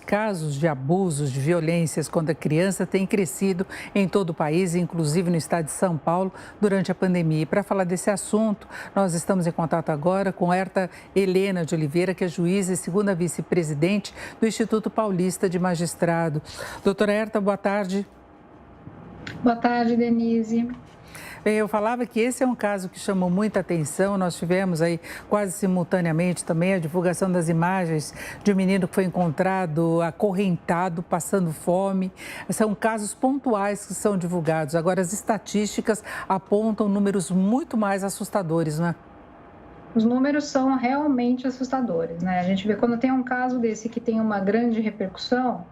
casos de abusos, de violências contra a criança têm crescido em todo o país, inclusive no estado de São Paulo, durante a pandemia. E para falar desse assunto, nós estamos em contato agora com Herta Helena de Oliveira, que é juíza e segunda vice-presidente do Instituto Paulista de Magistrado. Doutora Herta, boa tarde. Boa tarde, Denise. Bem, eu falava que esse é um caso que chamou muita atenção. Nós tivemos aí quase simultaneamente também a divulgação das imagens de um menino que foi encontrado acorrentado, passando fome. São casos pontuais que são divulgados. Agora, as estatísticas apontam números muito mais assustadores, né? Os números são realmente assustadores, né? A gente vê quando tem um caso desse que tem uma grande repercussão,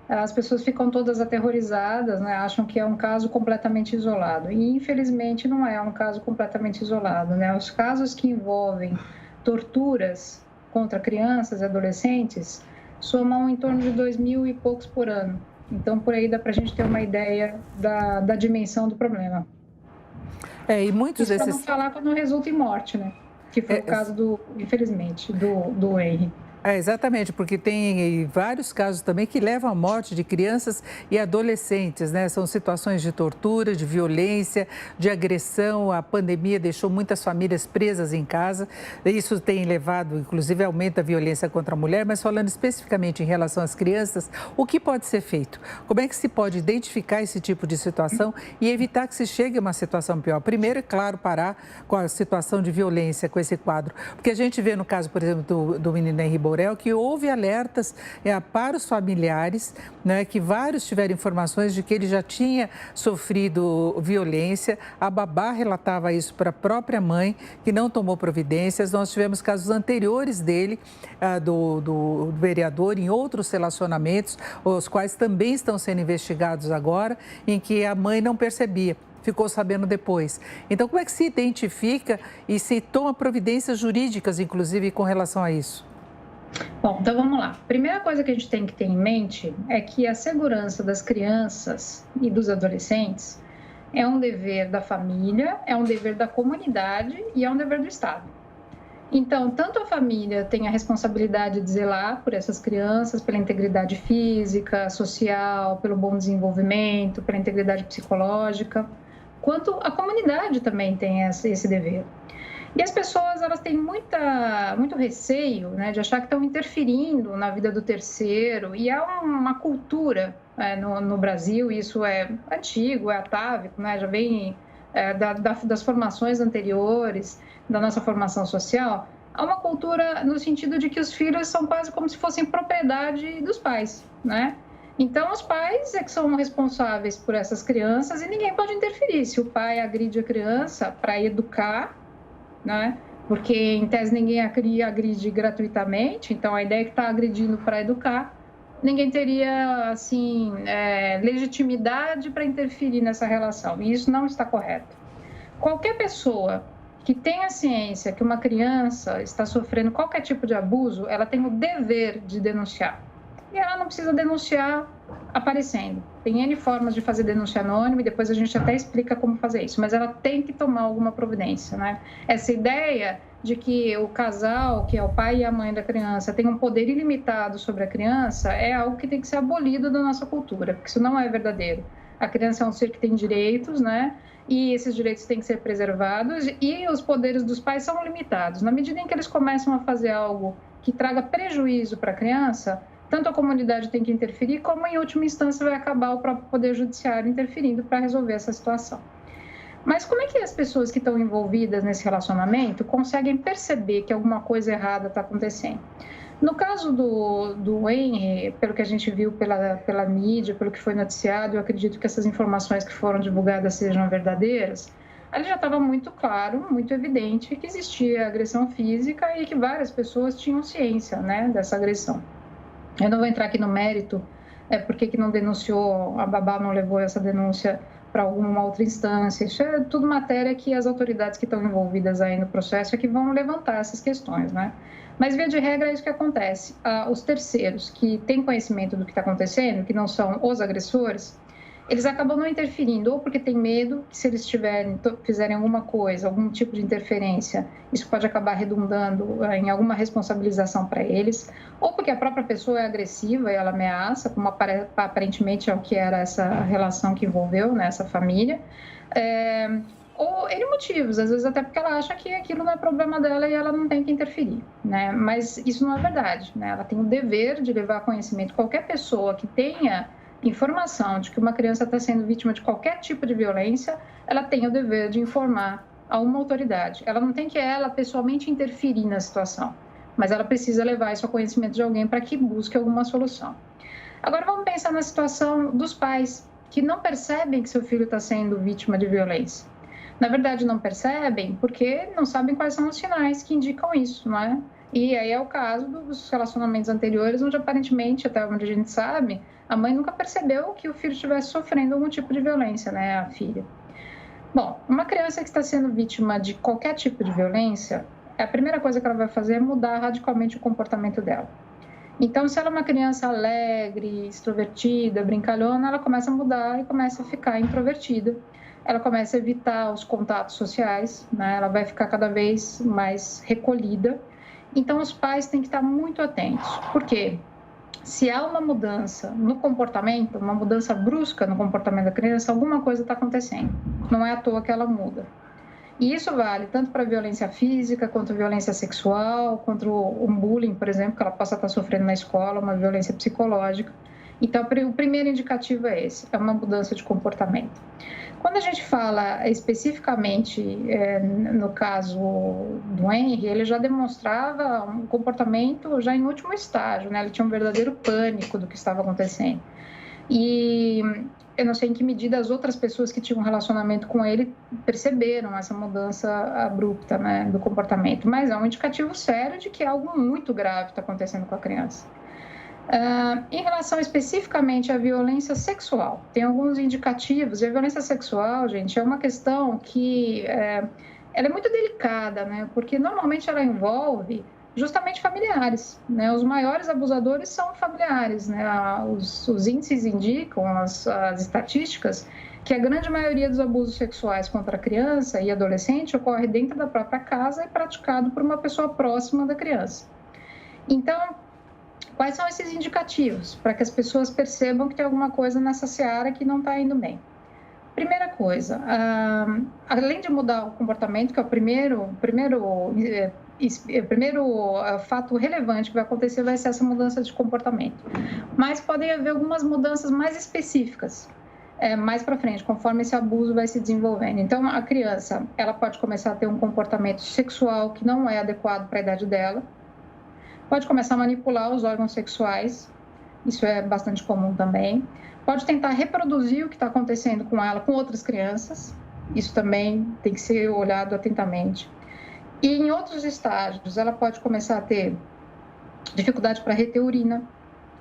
as pessoas ficam todas aterrorizadas, né? Acham que é um caso completamente isolado. E, infelizmente, não é um caso completamente isolado, né? Os casos que envolvem torturas contra crianças e adolescentes somam em torno de 2.000 e poucos por ano. Então, por aí dá para a gente ter uma ideia da dimensão do problema. E muitos Isso desses... para não falar quando resulta em morte, né? Que foi o caso, infelizmente, do Henry. Exatamente, porque tem vários casos também que levam à morte de crianças e adolescentes, né? São situações de tortura, de violência, de agressão. A pandemia deixou muitas famílias presas em casa. Isso tem levado, inclusive, ao aumento da violência contra a mulher. Mas falando especificamente em relação às crianças, o que pode ser feito? Como é que se pode identificar esse tipo de situação e evitar que se chegue a uma situação pior? Primeiro, é claro, parar com a situação de violência, com esse quadro. Porque a gente vê no caso, por exemplo, do menino Henry Borel, que houve alertas para os familiares, né, que vários tiveram informações de que ele já tinha sofrido violência. A babá relatava isso para a própria mãe, que não tomou providências. Nós tivemos casos anteriores dele, do vereador, em outros relacionamentos, os quais também estão sendo investigados agora, em que a mãe não percebia. Ficou sabendo depois. Então, como é que se identifica e se toma providências jurídicas, inclusive, com relação a isso? Bom, então vamos lá. Primeira coisa que a gente tem que ter em mente é que a segurança das crianças e dos adolescentes é um dever da família, é um dever da comunidade e é um dever do Estado. Então, tanto a família tem a responsabilidade de zelar por essas crianças, pela integridade física, social, pelo bom desenvolvimento, pela integridade psicológica, quanto a comunidade também tem esse dever. E as pessoas, elas têm muito receio, né, de achar que estão interferindo na vida do terceiro. E há uma cultura no Brasil, isso é antigo, é atávico, né, já vem das formações anteriores, da nossa formação social. Há uma cultura no sentido de que os filhos são quase como se fossem propriedade dos pais, né? Então, os pais é que são responsáveis por essas crianças e ninguém pode interferir. Se o pai agride a criança para educar, né? Porque, em tese, ninguém agride gratuitamente, então a ideia é que está agredindo para educar, ninguém teria, assim, legitimidade para interferir nessa relação, e isso não está correto. Qualquer pessoa que tenha ciência que uma criança está sofrendo qualquer tipo de abuso, ela tem o dever de denunciar. E ela não precisa denunciar aparecendo. Tem N formas de fazer denúncia anônima e depois a gente até explica como fazer isso, mas ela tem que tomar alguma providência, né? Essa ideia de que o casal, que é o pai e a mãe da criança, tem um poder ilimitado sobre a criança é algo que tem que ser abolido da nossa cultura, porque isso não é verdadeiro. A criança é um ser que tem direitos, né? E esses direitos têm que ser preservados e os poderes dos pais são limitados. Na medida em que eles começam a fazer algo que traga prejuízo para a criança, tanto a comunidade tem que interferir, como em última instância vai acabar o próprio Poder Judiciário interferindo para resolver essa situação. Mas como é que as pessoas que estão envolvidas nesse relacionamento conseguem perceber que alguma coisa errada está acontecendo? No caso do Henry, pelo que a gente viu pela mídia, pelo que foi noticiado, eu acredito que essas informações que foram divulgadas sejam verdadeiras, ali já estava muito claro, muito evidente que existia agressão física e que várias pessoas tinham ciência, né, dessa agressão. Eu não vou entrar aqui no mérito, por que não denunciou, a babá não levou essa denúncia para alguma outra instância. Isso é tudo matéria que as autoridades que estão envolvidas aí no processo é que vão levantar essas questões, né? Mas, via de regra, é isso que acontece. Os terceiros que têm conhecimento do que está acontecendo, que não são os agressores, eles acabam não interferindo, ou porque tem medo que se eles fizerem alguma coisa, algum tipo de interferência, isso pode acabar redundando em alguma responsabilização para eles, ou porque a própria pessoa é agressiva e ela ameaça, como aparentemente é o que era essa relação que envolveu, né, essa família, ou N motivos, às vezes até porque ela acha que aquilo não é problema dela e ela não tem que interferir, né? Mas isso não é verdade, né? Ela tem o dever de levar a conhecimento qualquer pessoa que tenha informação de que uma criança está sendo vítima de qualquer tipo de violência, ela tem o dever de informar a uma autoridade. Ela não tem que ela pessoalmente interferir na situação, mas ela precisa levar isso ao conhecimento de alguém para que busque alguma solução. Agora vamos pensar na situação dos pais que não percebem que seu filho está sendo vítima de violência. Na verdade, não percebem porque não sabem quais são os sinais que indicam isso, não é? E aí é o caso dos relacionamentos anteriores, onde aparentemente, até onde a gente sabe, a mãe nunca percebeu que o filho estivesse sofrendo algum tipo de violência, né, a filha. Bom, uma criança que está sendo vítima de qualquer tipo de violência, a primeira coisa que ela vai fazer é mudar radicalmente o comportamento dela. Então, se ela é uma criança alegre, extrovertida, brincalhona, ela começa a mudar e começa a ficar introvertida. Ela começa a evitar os contatos sociais, né? Ela vai ficar cada vez mais recolhida. Então, os pais têm que estar muito atentos. Por quê? Se há uma mudança no comportamento, uma mudança brusca no comportamento da criança, alguma coisa está acontecendo. Não é à toa que ela muda. E isso vale tanto para a violência física, quanto a violência sexual, quanto um bullying, por exemplo, que ela possa estar sofrendo na escola, uma violência psicológica. Então, o primeiro indicativo é esse, é uma mudança de comportamento. Quando a gente fala especificamente no caso do Henry, ele já demonstrava um comportamento já em último estágio, né? Ele tinha um verdadeiro pânico do que estava acontecendo. E eu não sei em que medida as outras pessoas que tinham um relacionamento com ele perceberam essa mudança abrupta, né, do comportamento, mas é um indicativo sério de que algo muito grave está acontecendo com a criança. Em relação especificamente à violência sexual, tem alguns indicativos, e a violência sexual, gente, é uma questão que ela é muito delicada, né? Porque normalmente ela envolve justamente familiares, né? Os maiores abusadores são familiares, né? Os índices indicam, as estatísticas, que a grande maioria dos abusos sexuais contra a criança e adolescente ocorre dentro da própria casa e praticado por uma pessoa próxima da criança. Então, quais são esses indicativos para que as pessoas percebam que tem alguma coisa nessa seara que não está indo bem? Primeira coisa, além de mudar o comportamento, que é o primeiro fato relevante que vai acontecer, vai ser essa mudança de comportamento. Mas podem haver algumas mudanças mais específicas, mais para frente, conforme esse abuso vai se desenvolvendo. Então, a criança, ela pode começar a ter um comportamento sexual que não é adequado para a idade dela, pode começar a manipular os órgãos sexuais, isso é bastante comum também. Pode tentar reproduzir o que está acontecendo com ela com outras crianças, isso também tem que ser olhado atentamente. E em outros estágios, ela pode começar a ter dificuldade para reter urina,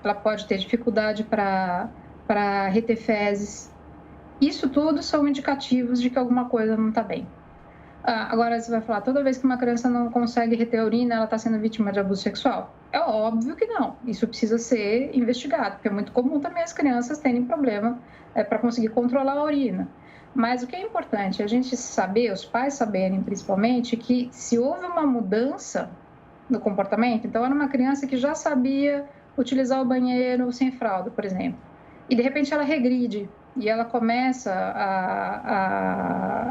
ela pode ter dificuldade para reter fezes. Isso tudo são indicativos de que alguma coisa não está bem. Agora você vai falar, toda vez que uma criança não consegue reter a urina, ela está sendo vítima de abuso sexual? É óbvio que não. Isso precisa ser investigado, porque é muito comum também as crianças terem problema para conseguir controlar a urina. Mas o que é importante é a gente saber, os pais saberem principalmente, que se houve uma mudança no comportamento, então era uma criança que já sabia utilizar o banheiro sem fralda, por exemplo, e de repente ela regride, e ela começa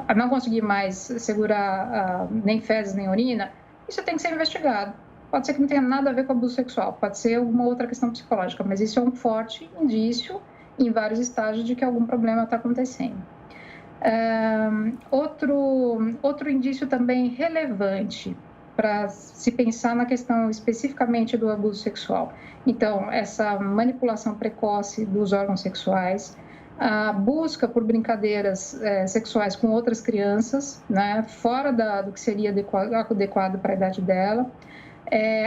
a não conseguir mais segurar nem fezes nem urina, isso tem que ser investigado. Pode ser que não tenha nada a ver com abuso sexual, pode ser alguma outra questão psicológica, mas isso é um forte indício em vários estágios de que algum problema está acontecendo. Outro indício também relevante para se pensar na questão especificamente do abuso sexual. Então, essa manipulação precoce dos órgãos sexuais, a busca por brincadeiras sexuais com outras crianças, né, fora do que seria adequado para a idade dela.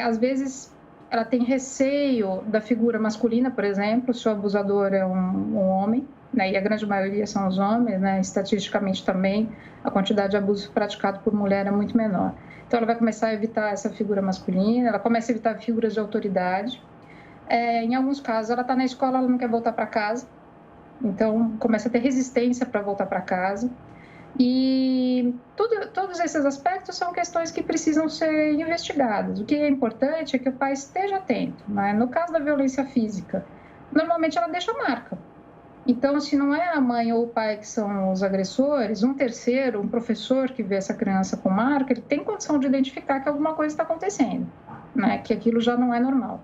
Às vezes, ela tem receio da figura masculina, por exemplo, se o abusador é um homem, né, e a grande maioria são os homens, né, estatisticamente também, a quantidade de abuso praticado por mulher é muito menor. Então, ela vai começar a evitar essa figura masculina, ela começa a evitar figuras de autoridade. Em alguns casos, ela está na escola, ela não quer voltar para casa, Então, começa a ter resistência para voltar para casa. E todos esses aspectos são questões que precisam ser investigadas. O que é importante é que o pai esteja atento, né? No caso da violência física, normalmente ela deixa marca. Então, se não é a mãe ou o pai que são os agressores, um terceiro, um professor que vê essa criança com marca, ele tem condição de identificar que alguma coisa está acontecendo, né? Que aquilo já não é normal.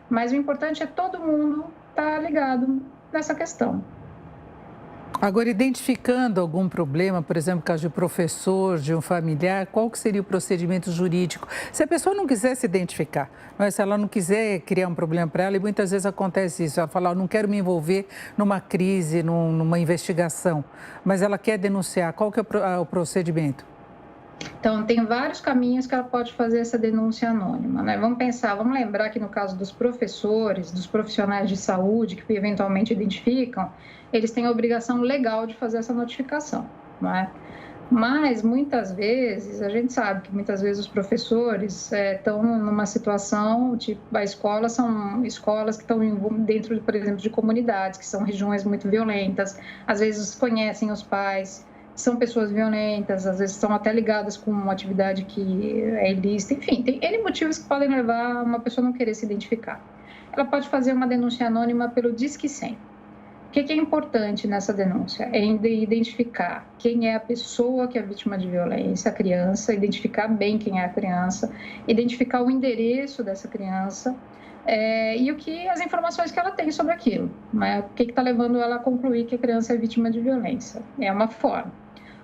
Mas o importante é todo mundo estar ligado nessa questão. Agora, identificando algum problema, por exemplo, caso de professor, de um familiar, qual que seria o procedimento jurídico? Se a pessoa não quiser se identificar, mas se ela não quiser criar um problema para ela, e muitas vezes acontece isso, ela fala, eu não quero me envolver numa crise, numa investigação, mas ela quer denunciar, qual que é o procedimento? Então, tem vários caminhos que ela pode fazer essa denúncia anônima, né? Vamos lembrar que no caso dos professores, dos profissionais de saúde que eventualmente identificam, eles têm a obrigação legal de fazer essa notificação, não é? Mas, muitas vezes, a gente sabe que muitas vezes os professores estão numa situação, tipo, a escola são escolas que estão dentro, por exemplo, de comunidades, que são regiões muito violentas, às vezes conhecem os pais, são pessoas violentas, às vezes estão até ligadas com uma atividade que é ilícita, enfim, tem N motivos que podem levar uma pessoa a não querer se identificar. Ela pode fazer uma denúncia anônima pelo Disque 100. O que é importante nessa denúncia? É identificar quem é a pessoa que é vítima de violência, a criança, identificar bem quem é a criança, identificar o endereço dessa criança e as informações que ela tem sobre aquilo, né? O que está levando ela a concluir que a criança é vítima de violência. É uma forma.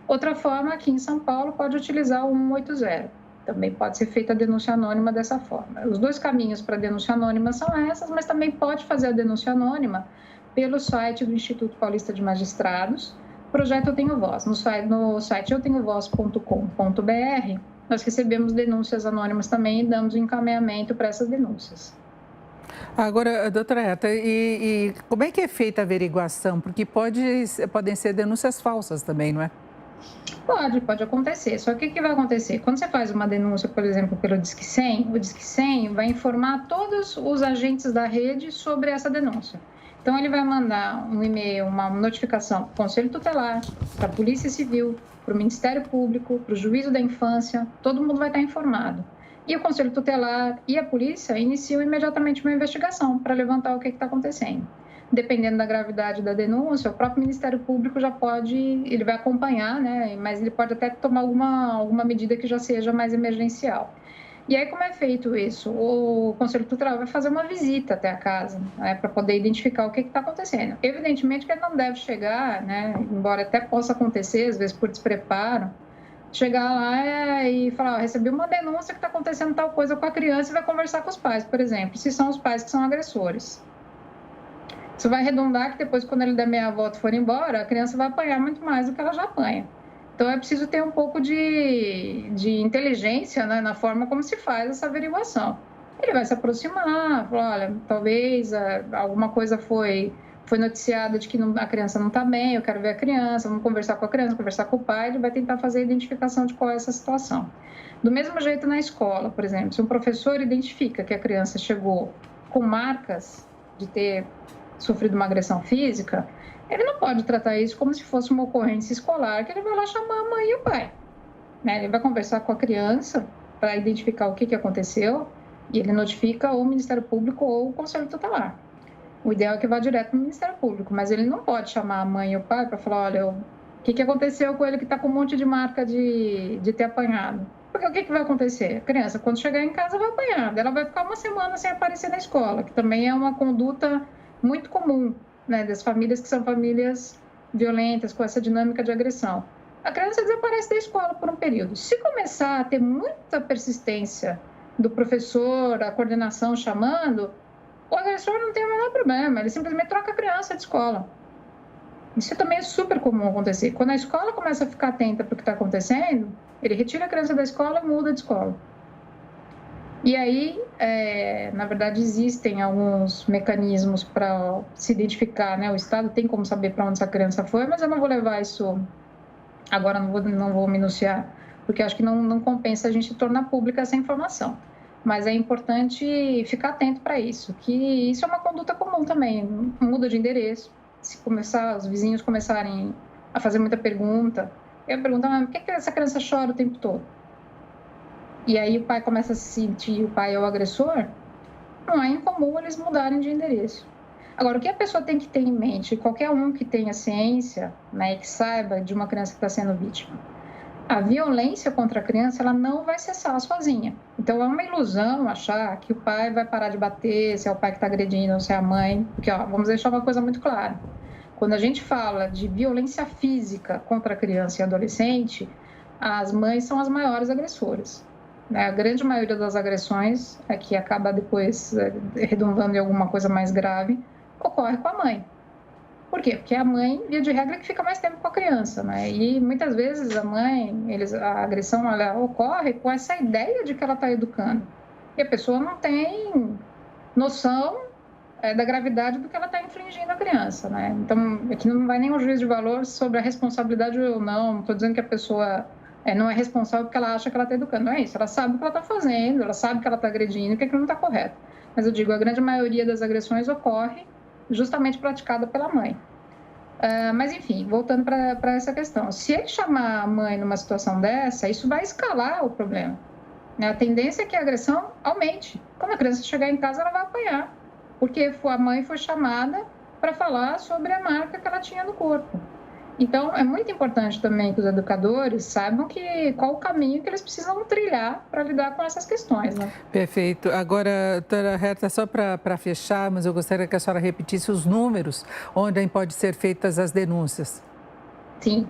Outra forma, aqui em São Paulo, pode utilizar o 180. Também pode ser feita a denúncia anônima dessa forma. Os dois caminhos para a denúncia anônima são essas, mas também pode fazer a denúncia anônima pelo site do Instituto Paulista de Magistrados, Projeto Eu Tenho Voz. No site eutenhovoz.com.br, nós recebemos denúncias anônimas também e damos encaminhamento para essas denúncias. Agora, doutora Rita, e como é que é feita a averiguação? Porque podem ser denúncias falsas também, não é? Pode acontecer. Só que o que vai acontecer? Quando você faz uma denúncia, por exemplo, pelo Disque 100, o Disque 100 vai informar todos os agentes da rede sobre essa denúncia. Então, ele vai mandar um e-mail, uma notificação para o Conselho Tutelar, para a Polícia Civil, para o Ministério Público, para o Juízo da Infância, todo mundo vai estar informado. E o Conselho Tutelar e a polícia iniciam imediatamente uma investigação para levantar o que está acontecendo. Dependendo da gravidade da denúncia, o próprio Ministério Público ele vai acompanhar, né? Mas ele pode até tomar alguma medida que já seja mais emergencial. E aí, como é feito isso? O Conselho Tutelar vai fazer uma visita até a casa, né, para poder identificar o que está acontecendo. Evidentemente que ele não deve chegar, né, embora até possa acontecer, às vezes por despreparo, chegar lá e falar, recebi uma denúncia que está acontecendo tal coisa com a criança e vai conversar com os pais, por exemplo, se são os pais que são agressores. Isso vai redundar que depois, quando ele der meia volta e for embora, a criança vai apanhar muito mais do que ela já apanha. Então, é preciso ter um pouco de inteligência, né, na forma como se faz essa averiguação. Ele vai se aproximar, falar, olha, talvez alguma coisa foi noticiada de que a criança não está bem, eu quero ver a criança, vamos conversar com a criança, conversar com o pai, ele vai tentar fazer a identificação de qual é essa situação. Do mesmo jeito na escola, por exemplo, se um professor identifica que a criança chegou com marcas de ter sofrido uma agressão física, ele não pode tratar isso como se fosse uma ocorrência escolar, que ele vai lá chamar a mãe e o pai, né? Ele vai conversar com a criança para identificar o que aconteceu e ele notifica ou o Ministério Público ou o Conselho Tutelar. O ideal é que vá direto no Ministério Público, mas ele não pode chamar a mãe e o pai para falar, olha, o que aconteceu com ele que está com um monte de marca de ter apanhado. Porque o que vai acontecer? A criança, quando chegar em casa, vai apanhar. Ela vai ficar uma semana sem aparecer na escola, que também é uma conduta muito comum, né, das famílias que são famílias violentas, com essa dinâmica de agressão. A criança desaparece da escola por um período. Se começar a ter muita persistência do professor, a coordenação chamando, o agressor não tem o menor problema, ele simplesmente troca a criança de escola. Isso também é super comum acontecer. Quando a escola começa a ficar atenta para o que está acontecendo, ele retira a criança da escola e muda de escola. E aí, na verdade, existem alguns mecanismos para se identificar, né? O Estado tem como saber para onde essa criança foi, mas eu não vou levar isso agora, não vou minuciar, porque acho que não compensa a gente tornar pública essa informação. Mas é importante ficar atento para isso, que isso é uma conduta comum também, muda de endereço, se começar, os vizinhos começarem a fazer muita pergunta, eu pergunto, mas por que essa criança chora o tempo todo? E aí o pai começa a se sentir, o pai é o agressor, não é incomum eles mudarem de endereço. Agora, o que a pessoa tem que ter em mente, qualquer um que tenha ciência, né, que saiba de uma criança que está sendo vítima, a violência contra a criança, ela não vai cessar sozinha. Então, é uma ilusão achar que o pai vai parar de bater, se é o pai que está agredindo ou se é a mãe. Porque, vamos deixar uma coisa muito clara. Quando a gente fala de violência física contra a criança e adolescente, as mães são as maiores agressoras. A grande maioria das agressões, que acaba depois redundando em alguma coisa mais grave, ocorre com a mãe. Por quê? Porque a mãe, via de regra, que fica mais tempo com a criança, né? E muitas vezes a agressão, ela ocorre com essa ideia de que ela está educando. E a pessoa não tem noção da gravidade do que ela está infringindo à criança, né? Então, aqui não vai nenhum juízo de valor sobre a responsabilidade ou não. Não estou dizendo que a pessoa não é responsável porque ela acha que ela está educando. Não é isso. Ela sabe o que ela está fazendo, ela sabe que ela está agredindo e que aquilo não está correto. Mas eu digo, a grande maioria das agressões ocorre justamente praticada pela mãe. Mas, enfim, voltando para essa questão. Se ele chamar a mãe numa situação dessa, isso vai escalar o problema. A tendência é que a agressão aumente. Quando a criança chegar em casa, ela vai apanhar, porque a mãe foi chamada para falar sobre a marca que ela tinha no corpo. Então, é muito importante também que os educadores saibam qual o caminho que eles precisam trilhar para lidar com essas questões, né? Perfeito. Agora, doutora Herta, só para fecharmos, eu gostaria que a senhora repetisse os números onde podem ser feitas as denúncias. Sim.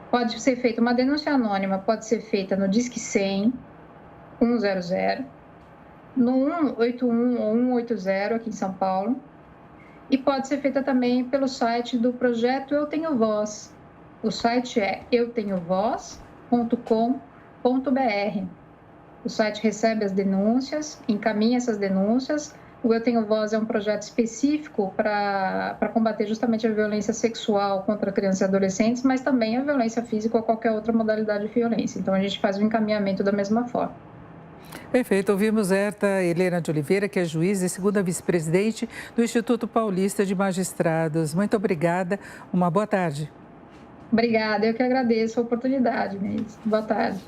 Pode ser feita uma denúncia anônima, pode ser feita no Disque 100, 100, no 181 ou 180 aqui em São Paulo. E pode ser feita também pelo site do projeto Eu Tenho Voz. O site é eutenhovoz.com.br. O site recebe as denúncias, encaminha essas denúncias. O Eu Tenho Voz é um projeto específico para combater justamente a violência sexual contra crianças e adolescentes, mas também a violência física ou qualquer outra modalidade de violência. Então, a gente faz o encaminhamento da mesma forma. Perfeito. Ouvimos Herta Helena de Oliveira, que é juíza e segunda vice-presidente do Instituto Paulista de Magistrados. Muito obrigada. Uma boa tarde. Obrigada. Eu que agradeço a oportunidade, Inês. Boa tarde.